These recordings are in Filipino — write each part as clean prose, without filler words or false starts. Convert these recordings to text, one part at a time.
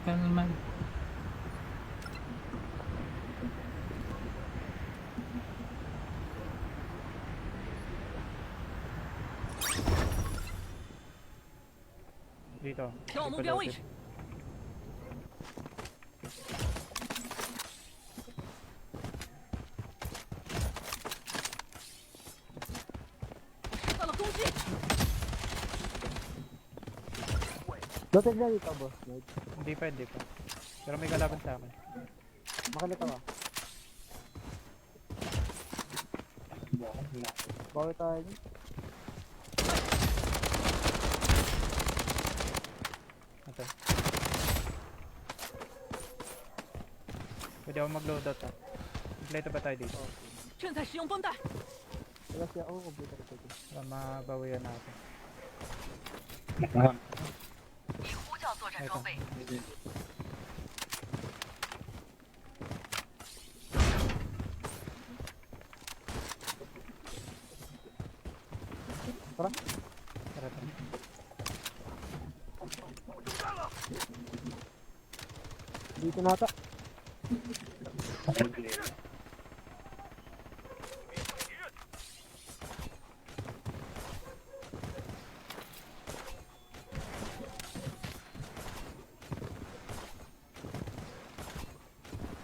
ka naman. Dito. 挑目标位置， 受到了攻击， Dotted na dito, boss. Mate. Hindi pa, hindi pa. Pero may kalaban sa akin. Makalita ka. Bawal tayo dun. Ito. Pwede ako mag-loadout ah. Kompleto ba tayo dito? 正在使用绷带， Wala siya. Oo, computer ko dito. Para mabawian natin. 已呼叫作战装备， Tara. Tara, tara. Dito na ata.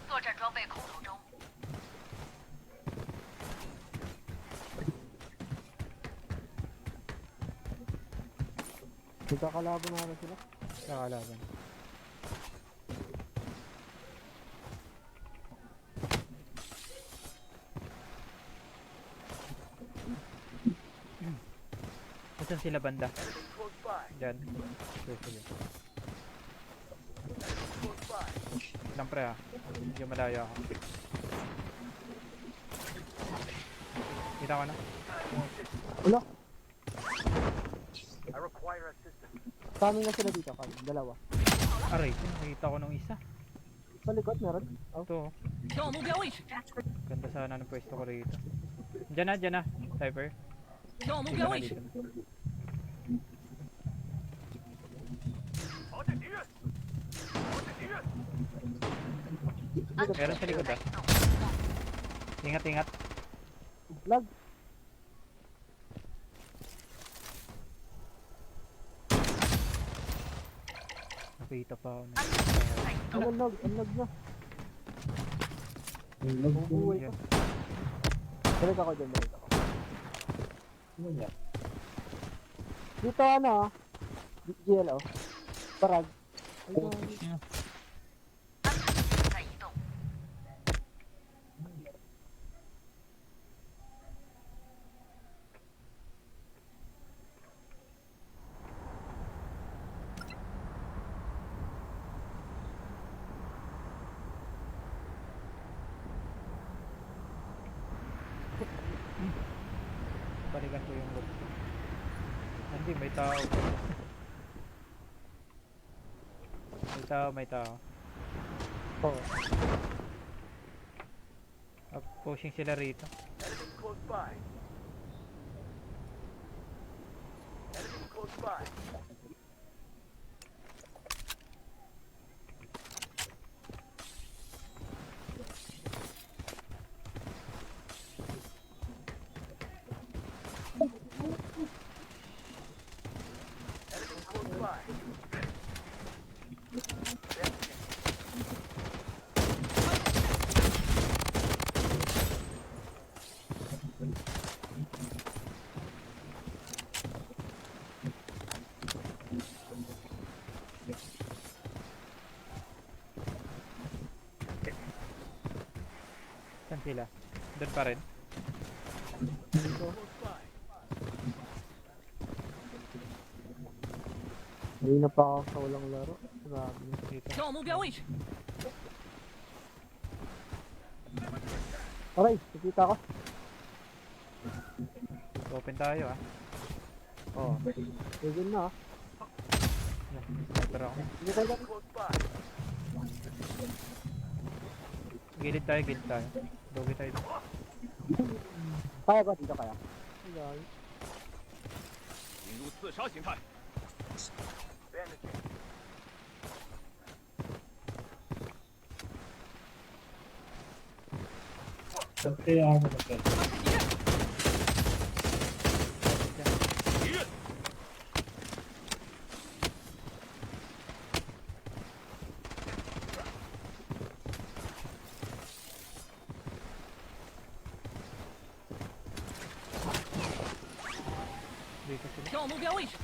作战装备空投中， Nagkakalaban na rin sila. Kakalaban. Saan sila banda? Diyan. Sige. Lang pre ah. Medyo malayo ako. Kita ko na. Wala. Sa amin na sila dito, Carl. Dalawa. Aray, nakita ko nung isa. Sa likod meron. Oh. Ito. 挑目标位置， Ganda sana ng pwesto ko rito. Diyan na. Cypher. 挑目 Dito 标 na 位置 dito，na. Meron sa likod ah. Ingat. Lag. Nakita pa ako na. Ang lag na. Bubuhay Yan. ko. Balik ako dyan, balik ako. Dito ano, GLO. Parag. Ayun. 在移动， Balikan ko yung loot. Hindi, may tao. May tao. Oo. Pushing sila rito. Saan sila? Doon pa rin? Dito. Hindi na pa ako sa walang laro. Grabe. Dito. 挑目标位置， Aray, nakita ko. Open tayo ah. Oo. Pwede na ah. Yan, sniper ako. Hindi tayo lang. Gilid tayo. Dogi tayo. Kaya ba dito kaya? Ay, 进入刺杀形态， kaya ako nag-try. 发现敌人， Dito sila. 调目标位置，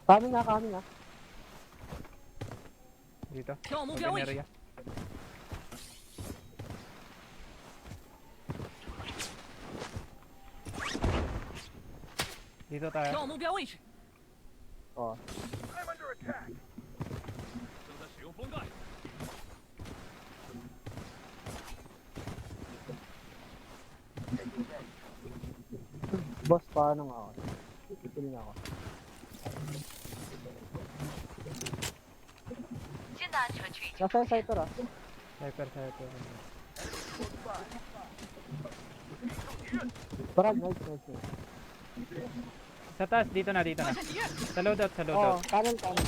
Coming nga, coming nga. Dito. 调目 Open 标位置， area. Dito tayo. 调目标位置， Oh. 正在使用风盖， Boss, paano nga ako? Pipiling ako. 新的安全区已经 Nasa yung cypher ah. Sniper, sniper. Parang nice, nice, nice. Sa taas, dito na, dito 发 na. 现敌人， Sa loadout, sa Oh, loadout. tunnel, tunnel.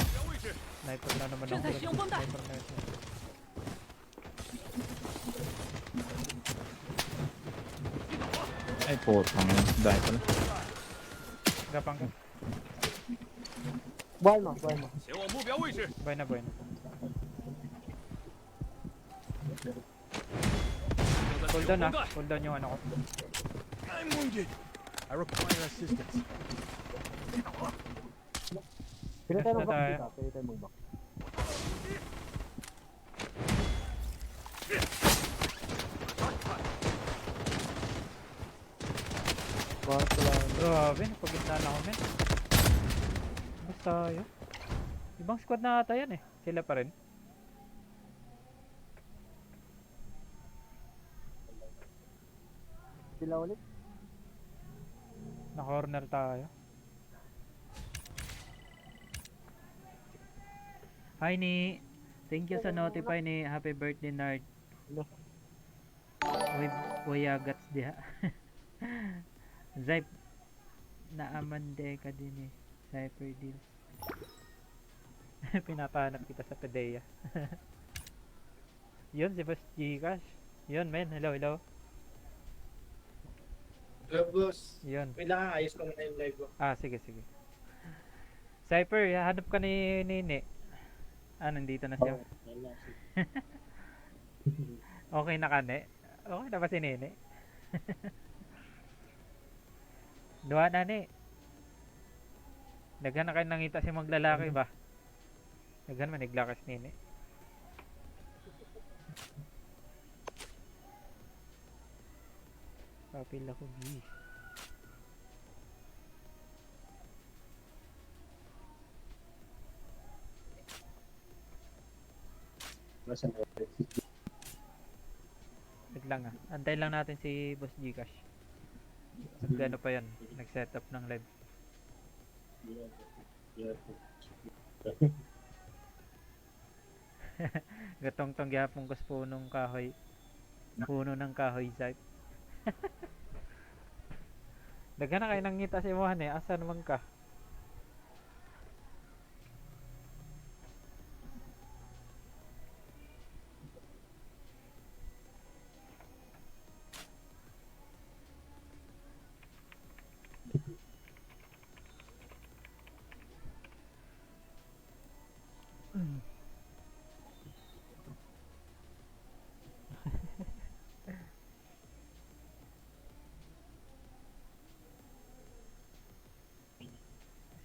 Sniper na naman 正在使用绷带， Sniper na ito. Ay, putang ina. Dahil pala. Gapang ka. Buhay mo, buhay mo. 前往目标位置， Buhay na, buhay na. 正在 Hold 使 down 用 ah. 风盖， Hold down yung ano ko. I'm wounded. I require assistance. Pili tayo Basta mag-box tayo. dito. Pili tayo mag-box. Boss, wala. Grabe, napagitna na ako, men. Basta yun. Ibang squad na ata yan eh. Sila pa rin. Sila ulit. Na-corner tayo. Hi ni. Thank you sa notify ni Happy Birthday Nard. Uy, agats diha. Zype. Naamande ka din eh. Cypher deal. Pinapahanap kita sa Pedea. Yun, si Boss Gcash. Yun, men. Hello, hello. Hello, boss. Yun. Wait lang, ayos ko muna yung live ko. Ah, sige, sige. Cypher, hanap ka ni Nini. Ah, nandito na siya. Okay na ka, ne? Okay na ba si Nini? Duha na, ni. Daghan na kayo nangita si maglalaki ba? Daghan man, naglakas Nini. Papila ko, gi. Wait lang ah. Antay lang natin si Boss Gcash. Gano pa yan? Nag-setup ng live. Gatong tong gyapon kus punong kahoy. Puno ng kahoy Zype. Daghan na kayo nangita si Mohan eh. Asa naman ka?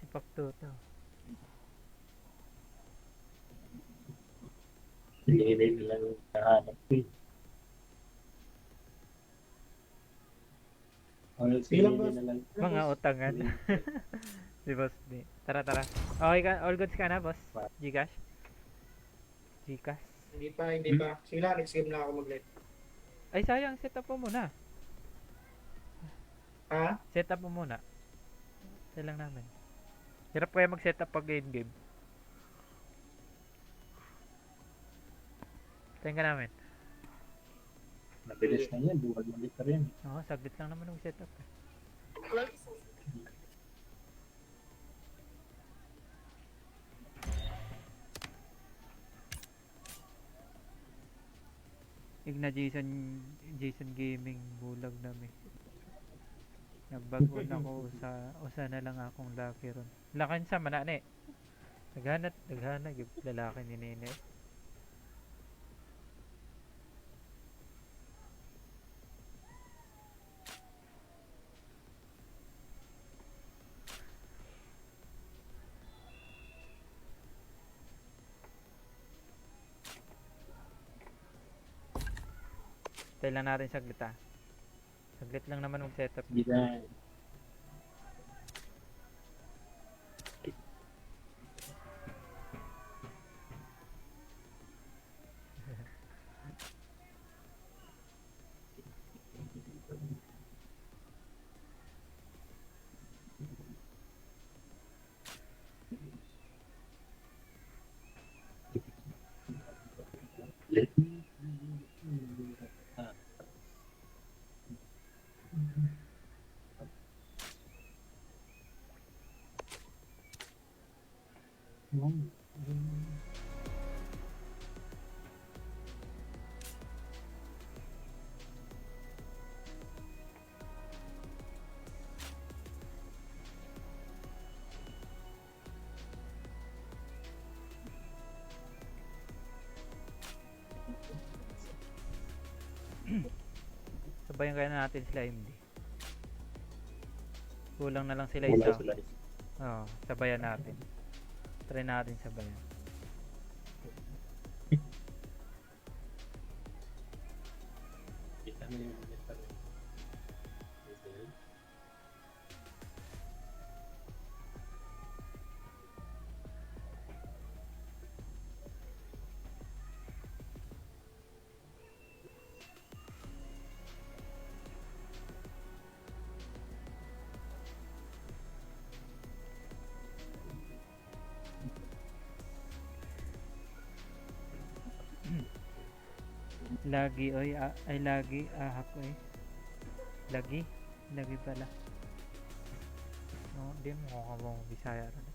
Si Paktuto. Hindi lang nahanap ko eh. Sige lang, boss. Mga utangan. Si Boss D. Tara, tara. Okay ka? All goods ka na, Boss? Gcash? Gcash? Hindi pa. Sige lang, nag-skip na ako mag-live. Ay, sayang. Set up mo muna. Ha? Set up mo muna. Ito lang namin. Hirap kaya mag-set up pag game. Tingnan ka namin. Mabilis na yan, buwag ulit pa rin. Oo, saglit lang naman mag-set up. Eh. Tigna Jason Gaming bulag na mi. Nagbago na ko usa na lang akong lucky ron. Lakan sa manane. Daghana gyud lalaki ni Nene. Tayo lang natin saglit ah. Saglit lang naman mag setup. Hindi na. Sabayan kaya natin sila MD. Kulang na lang sila Wala isa. sila. Oo, sabayan natin. Try natin sabayan. Kita mo yung monitor. Lagi oy, ay lagi ahak oy. Lagi pala. No, di mo ka mo Bisaya ron.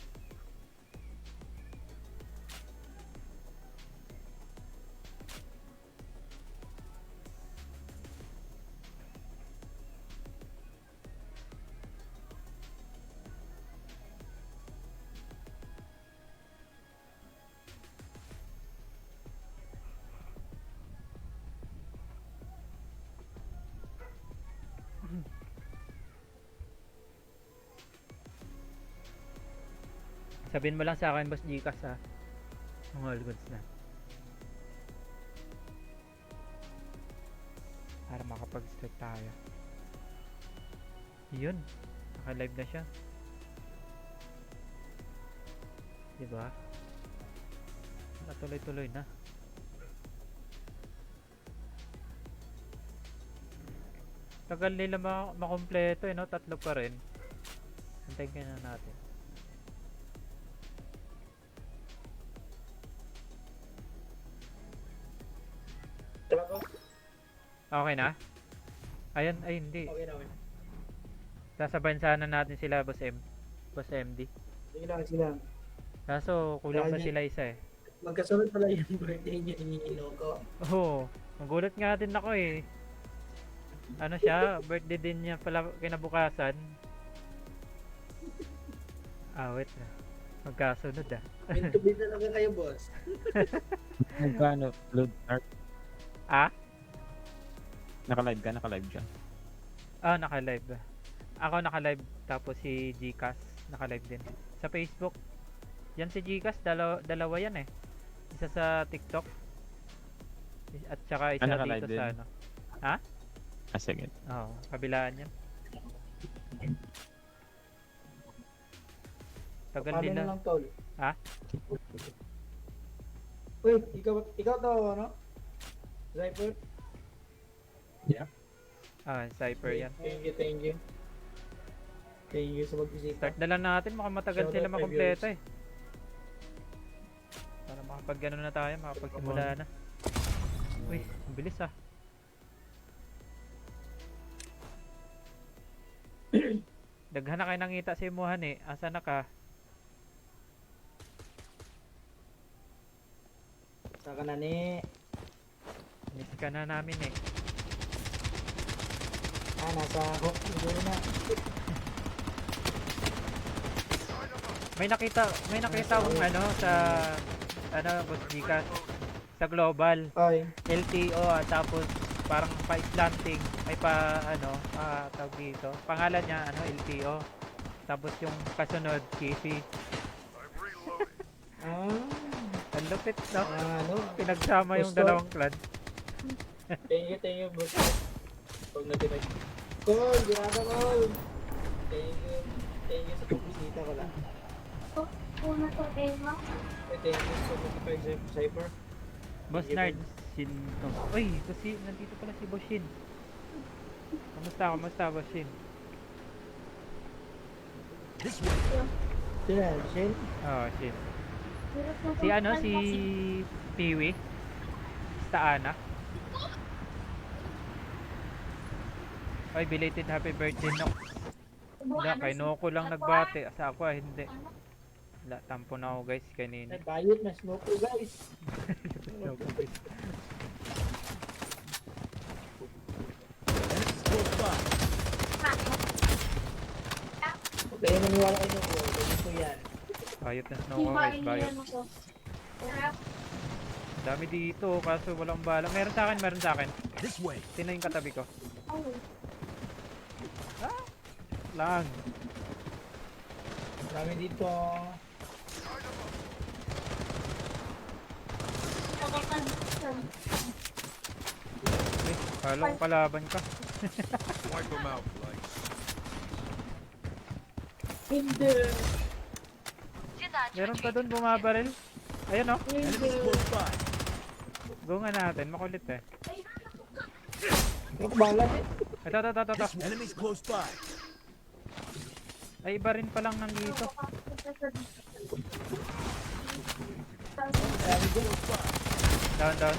Sabihin mo lang sa akin, Boss Gcash ha. Ang all goods na. Para makapag-start tayo. Yun. Naka-live na siya. Diba? Natuloy-tuloy na. Tagal nila makompleto no? Tatlo pa rin. Antayin ka na natin. Okay na? Ayun, ay hindi. Okay na, okay. Sasabayan sana natin sila, Boss MD. Sige lang sila. Kaso kulang pa Dahil- sila isa eh. Magkasunod pala yung birthday niya ni Loco. Oo, magulat nga din ako eh. Ano siya, birthday din niya pala kinabukasan. Wait na. Magkasunod ah. Bid na lang kayo, boss. Magkano? Load start? Ah? Naka-live ka? Naka-live siya? Naka-live. Ako naka-live, tapos si Gcash naka-live din. Sa Facebook. Yan si Gcash, dalawa yan eh. Isa sa TikTok. At saka isa naka-live dito din? sa ano. Sige. Oo, kabilaan yan. Tagal Paano nila. na lang, tol? Ha? Uy, ikaw to, ano? Zyper? Cypher yan. Thank you, thank you. Thank you sa magbisita. Start na lang natin, mukhang matagal Shoutout sila kay makompleto eh. Para makapag gano'n na tayo, makapagsimula na. Uy, ang bilis ah. Daghan na kayo nangita sa imuhan eh. Asa na ka? Saka na ni. Miss ka na namin eh. Nasa hook. Hindi na. May nakita akong ano sa Boss Gikas sa global Ay. LTO tapos parang pa-slanting may tawag dito. Pangalan niya LTO. Tapos yung kasunod KC. Ang lupit, no? Pinagsama yung Gusto. dalawang clan. Thank you, boss. Pag nag-direct. Call, ginagawa call. Thank you sa pagbisita ko lang. Una to, Emma. Thank you sa pagbisita Cypher. Boss Nard, Shin to. Uy, nandito pala si Boss Shin. Kamusta Boss Shin? This way. Sila, Shin. Oh, Shin. Si Piwi. Staana. Ay, belated happy birthday, Nox. Hindi, kay Noko lang nagbate. Sa ako, hindi. Wala, tampo na ako, guys, kanina. Nagbayot na smoke ko, guys. Enemies close by. Huwag kayo maniwala kayo ko. Ganyan ko yan. Bayot na snow ko, guys, bayot. Dami dito, kaso walang bala. Meron sa akin. This way. Sino yung katabi ko? Lang. Marami dito. Kala ko kalaban ka. Wipe them out, like. Hindi. Meron pa dun bumabaril. Ayun oh. Enemies close by. Go nga natin, makulit eh. Ano ko bahala eh? Ito. Enemies close by. Ay, iba rin palang nandito. Close by. Down.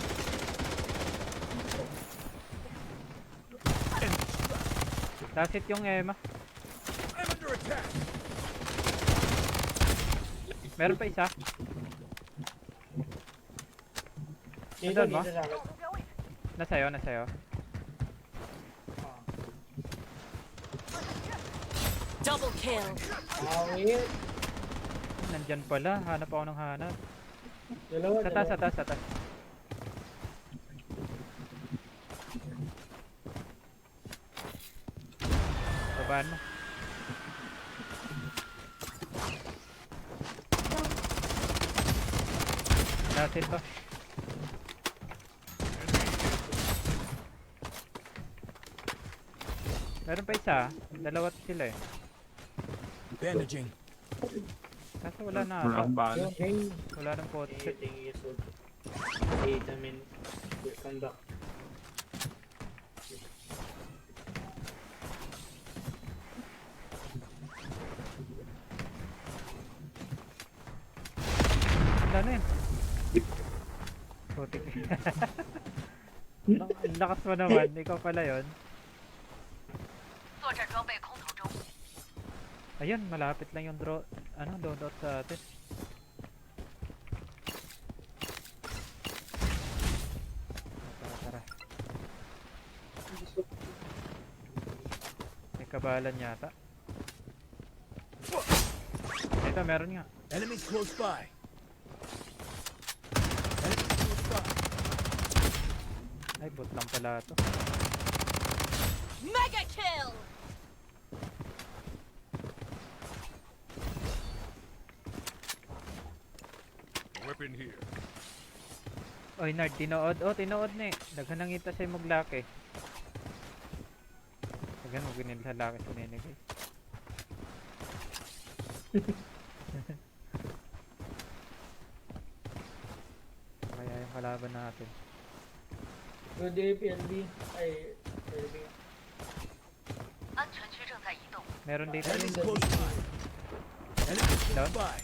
That's it yung Emma. I'm under attack. Meron pa isa. Dito, Nandun ba? dito sa akin. Nasa'yo. Double kill. Awit. Nandyan pala. Hanap ako ng hanap. Dalawa. Sa taas. Babaan mo. Natin to. Meron pa isa. Dalawa sila eh. Bandaging. Kaso wala na. Wala akong bala. Hey. Wala nang pot. Thank you, so. Hey, I mean, good conduct. Wala na yun. Putik. Ang lakas mo naman. Ikaw pala yun. Ayun, malapit lang yung loadout sa atin. Tara. May kabalan yata. Ito, meron nga. Enemies close by. Enemies close by. Ay, bot lang pala ito. Mega kill. Weapon here. Oy, Nard, tinood. Oh, tinood na eh. Daghan nang ita sa'yo maglaki. Daghan mo ginil sa laki sa nene, guys. Kaya yung kalaban natin. Good day, PLB. Ay, PLB. Meron dito. Enemies close by. Enemies close Down. by.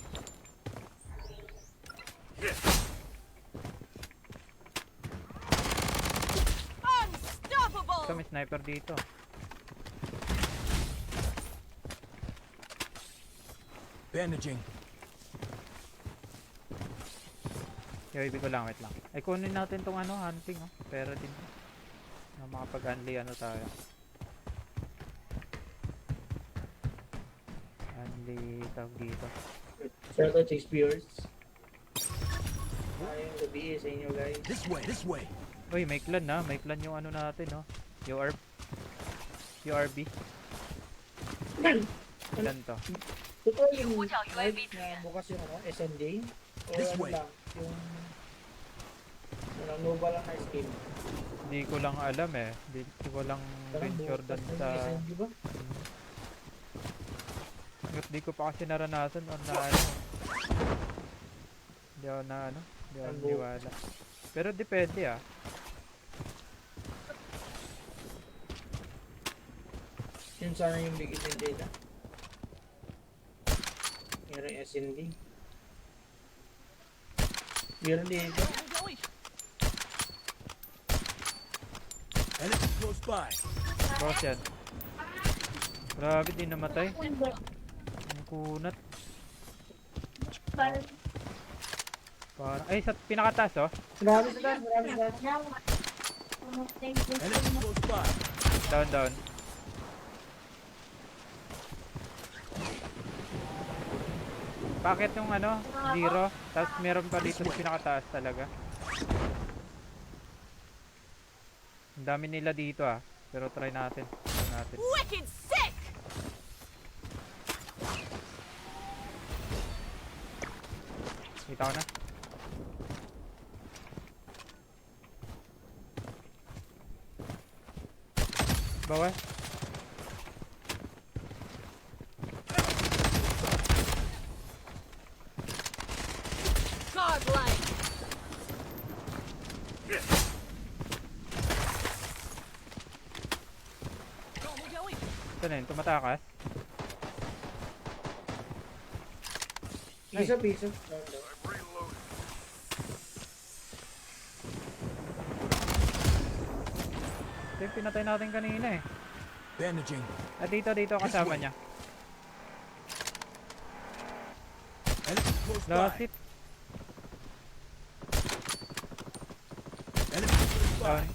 Unstoppable. Ito, may sniper dito. Bandaging. UAV ko lang, wait lang. Ay, kunin natin tong ano, hunting, oh. Pera din. Na makapag-unli ano tayo. Unli, tawag dito. Shoutout sa viewers. Ayong gabi sa inyo guys. This way, this way. Uy, may clan na. May clan yung ano natin, no? URB. Ilan to? Totoo yung live na bukas yung ano, SNJ? O This ano way. lang, yung walang Nova lang na skin. Hindi ko lang alam eh. Hindi ko lang venture doon sa... SNJ ba? Hindi ko pa kasi naranasan o na ano. Hindi ako na ano. Hindi ako niwala. Pero depende ah. Yun sana yung bigit ng data. Meron yung SND. Meron dito. Enemy close by. Boss yan. Grabe din namatay. Ang kunat. Parang, ay sa pinakataas oh. Marami sa taas, marami sa taas. Enemy close by. Down down. Bakit yung ano, 0, tapos meron pa dito sa pinakataas talaga. Ang dami nila dito ah. Pero try natin. Try natin. Wicked sick! Kita ko na. Bawal. Godlike! Ito na yun, tumatakas. Piso, piso. Ito yung pinatay natin kanina eh. Bandaging. At dito kasama niya. Enemy close Last by. hit. Enemy close by. Down.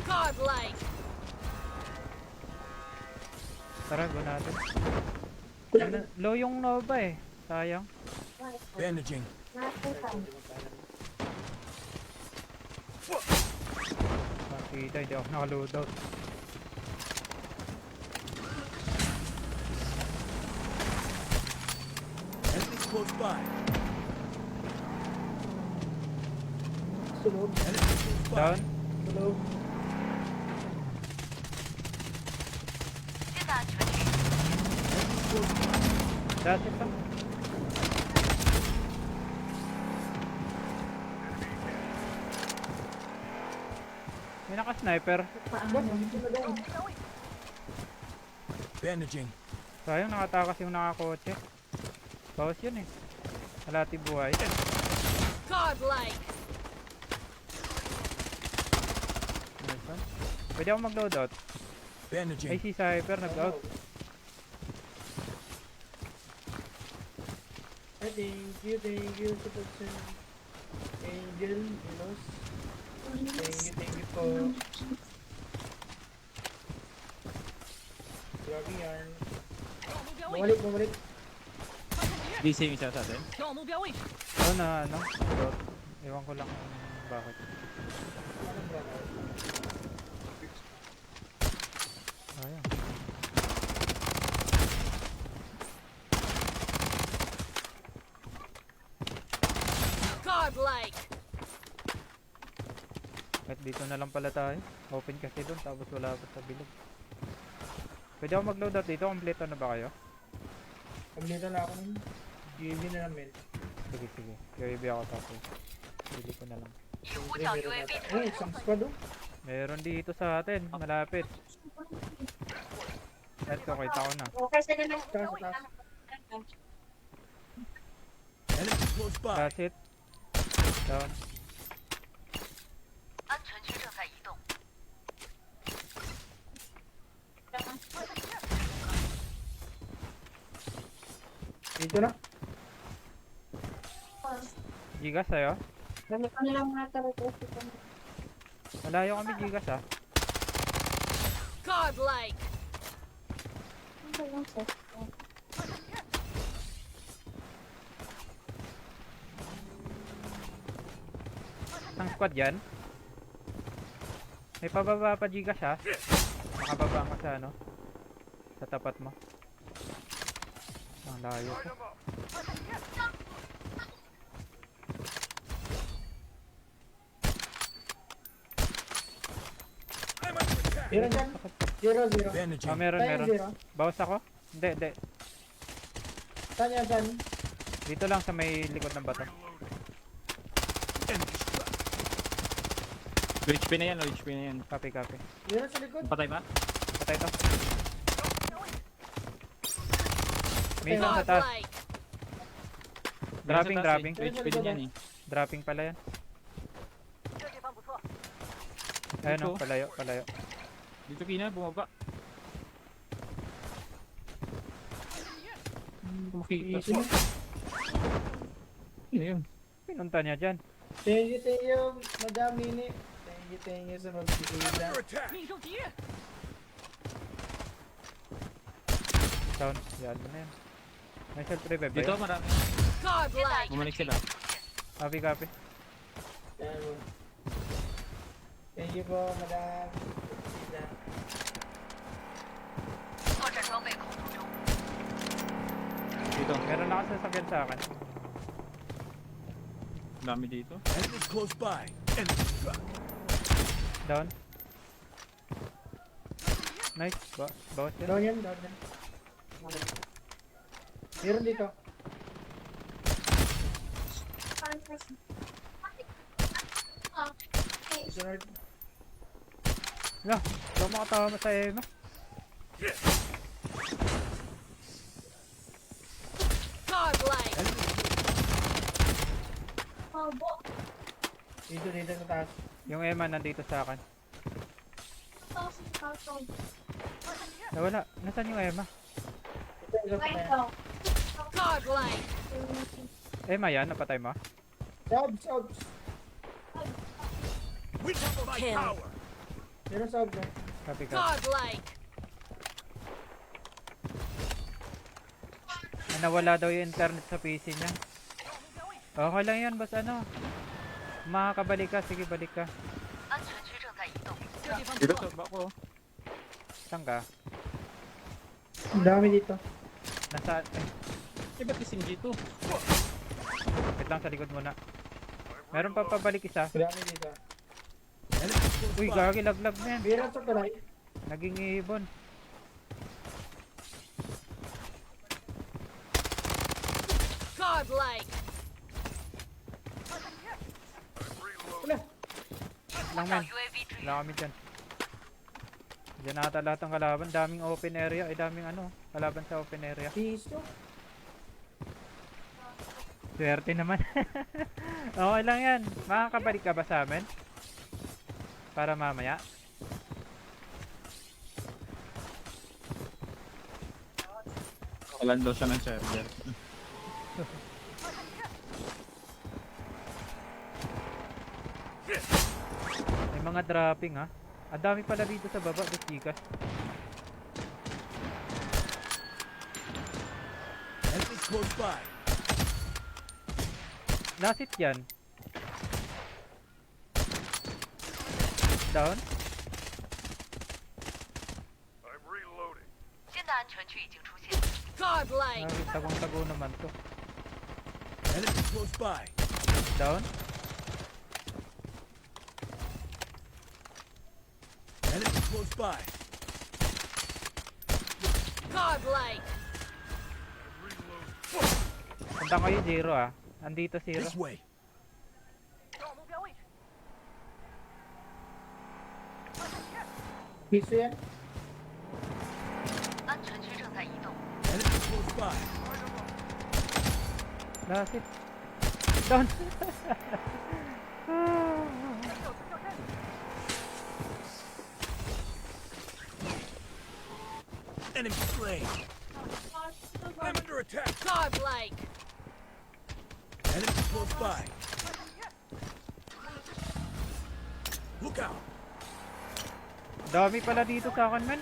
Godlike! Tara, go natin. Ano, low yung Nova eh. Sayang. Bandaging. Makita, hindi ako nakaloadout. Enemy close by. Sunod, Enemy close by. Down. sunod. Enemy close by. That's it lang. May naka-sniper. Bandaging. Sayang, nakatakas yung nakakotse. Bawas yun eh. Halati buhay. Godlike! Nice one. Pwede ako mag-loadout. Ay, Bandaging. si Cypher nag-out. Ay, thank you, support sa Angel, Enos. Thank you po. Grabe yan. Bumalik. DC yung isa sa atin. Oo na ano. Loadout. Ewan ko lang kung bakit. Anong brother? Sayang. Godlike! At dito na lang pala tayo. Open kasi doon tapos wala pa sa bilog. Pwede ako mag-loadout dito. Kompleto na ba kayo? Kumplito na ako nun. UAV na namin. Sige. UAV ako tapos. Pili ko na lang. Ay, isang squad oh. Meron dito sa atin. Malapit. Eto, kita ko na. Taas. Enemy close by. That's it. Down. Dito na. Gigas sa'yo? Dami ko nilang mga talaga. Malayo kami Gcash ah. Godlike. Ano ba yung set? Isang squad yan. May pababa pa Gcash ha. Makababa ka sa ano. Sa tapat mo. Ang layo ko. I'm under attack. Zero dyan. Zero. Ah, Bandaging. meron, Tayo meron. zero. Bawas ako? Hindi. Saan yan, saan? Dito lang sa may likod ng bato. Low HP na yan, low HP na yan. Copy. Zero sa likod. Patay ba? Patay to. May isang sa taas. Godlike. Dropping. Low HP din yan eh. Dropping pala yan. Ayun o, Dito. palayo. Dito Kina, bumaba. Makikita. Easy. Ano yun? Pinunta niya dyan. Thank you, Madam Mini. Thank you sa I'm magbibigay. under attack. Down. Yan mo na yan. May self revive ba Dito yun? marami. Godlike. Bumalik sila. Copy. Yan mo. Thank you po, Madam. Dito. Meron na sasakyan sa akin. Dami dito. Enemies close by. Enemy struck. Down. Nice. Bawas yan. Down yan. Meron dito. Sunod. Wala. Hindi ako makatama sa Emma. Godlike. Obo. Dito sa taas. Yung Emma nandito sa akin. Thousand. Nawala. Nasaan yung Emma? Ito. Ito. Godlike. Emma yan. Napatay mo? Subs. Witness my Kill. power. Meron subs. Copy. Godlike. Nawala daw yung internet sa PC niya. Okay lang yan. Basta ano. Makakabalik ka. Sige, balik ka. Dito sa bako. Saan ka? Ang dami dito. Nasa... Eh, ba't ising dito? Wait lang sa likod muna. Meron pa pabalik isa. Ang dami dito. Enemies close Uy, by. gagi laglag na yan. Meron sa kalay. Naging ibon. Godlike. Wala. Lang men. Wala kami dyan. Diyan ata lahat ng kalaban. Daming open area. Ay daming ano. Kalaban sa open area. Piso. Swerte naman. Okay lang yan. Makakabalik ka ba sa amin? Para mamaya. Walan daw siya ng charger. May mga dropping ha. Ang dami pala dito sa baba. Dos gigas. Enemies close by. Lasit yan. Down. Godlike. Tagong-tago naman to. Enemies close by. Down. Enemies close by. Godlike. Punta kayo zero ah. Andito zero. This way. Piso yan. Enemies close by. Lasit. Down. Enemy slain. I'm under attack. Godlike. Enemies close by. Look out! Dami pala dito sa akin, man.